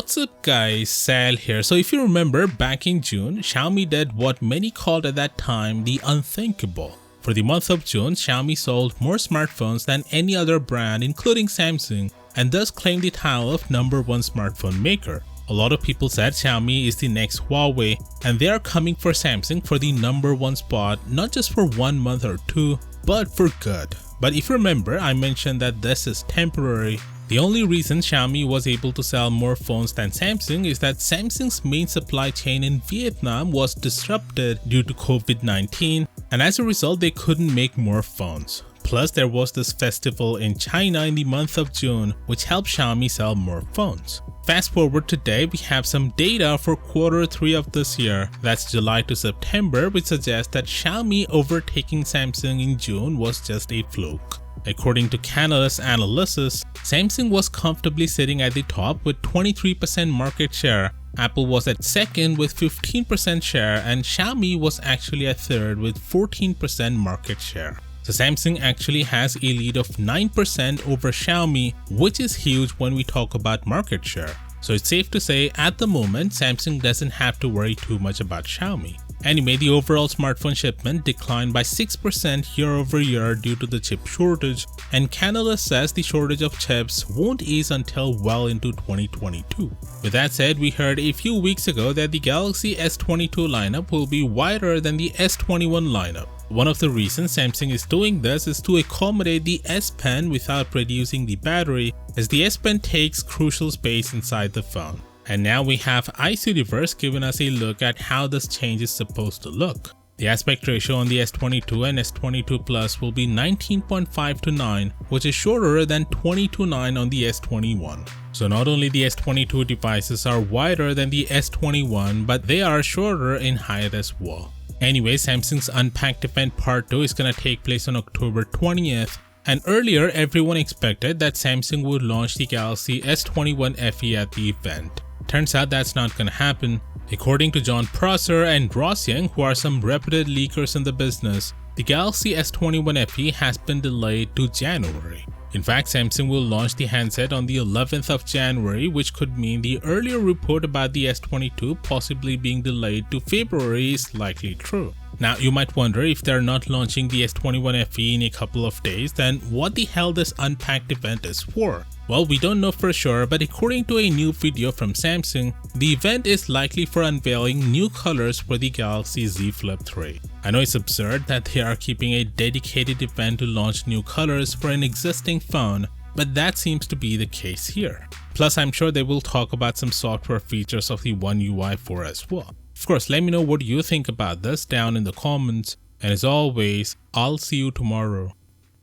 What's up guys, Sal here. So if you remember, back in June, Xiaomi did what many called at that time the unthinkable. For the month of June, Xiaomi sold more smartphones than any other brand including Samsung, and thus claimed the title of #1 smartphone maker. A lot of people said Xiaomi is the next Huawei and they are coming for Samsung for the #1 spot, not just for 1 month or 2, but for good. But if you remember, I mentioned that this is temporary. The only reason Xiaomi was able to sell more phones than Samsung is that Samsung's main supply chain in Vietnam was disrupted due to COVID-19, and as a result they couldn't make more phones. Plus there was this festival in China in the month of June which helped Xiaomi sell more phones. Fast forward today, we have some data for Q3 of this year, that's July to September, which suggests that Xiaomi overtaking Samsung in June was just a fluke. According to Canalys analysis, Samsung was comfortably sitting at the top with 23% market share, Apple was at second with 15% share, and Xiaomi was actually at third with 14% market share. So Samsung actually has a lead of 9% over Xiaomi, which is huge when we talk about market share. So it's safe to say at the moment Samsung doesn't have to worry too much about Xiaomi. Anyway, the overall smartphone shipment declined by 6% year over year due to the chip shortage, and Canalys says the shortage of chips won't ease until well into 2022. With that said, we heard a few weeks ago that the Galaxy S22 lineup will be wider than the S21 lineup. One of the reasons Samsung is doing this is to accommodate the S Pen without reducing the battery, as the S Pen takes crucial space inside the phone. And now we have Icityverse giving us a look at how this change is supposed to look. The aspect ratio on the S22 and S22 Plus will be 19.5:9, which is shorter than 20:9 on the S21. So not only the S22 devices are wider than the S21, but they are shorter in height as well. Anyway, Samsung's Unpacked event part 2 is gonna take place on October 20th. And earlier, everyone expected that Samsung would launch the Galaxy S21 FE at the event. Turns out that's not gonna happen. According to John Prosser and Ross Young, who are some reputed leakers in the business, the Galaxy S21 FE has been delayed to January. In fact, Samsung will launch the handset on the 11th of January, which could mean the earlier report about the S22 possibly being delayed to February is likely true. Now, you might wonder, if they're not launching the S21 FE in a couple of days, then what the hell this Unpacked event is for? Well, we don't know for sure, but according to a new video from Samsung, the event is likely for unveiling new colors for the Galaxy Z Flip 3. I know it's absurd that they are keeping a dedicated event to launch new colors for an existing phone, but that seems to be the case here. Plus, I'm sure they will talk about some software features of the One UI 4 as well. Of course, let me know what you think about this down in the comments, and as always, I'll see you tomorrow.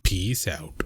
Peace out.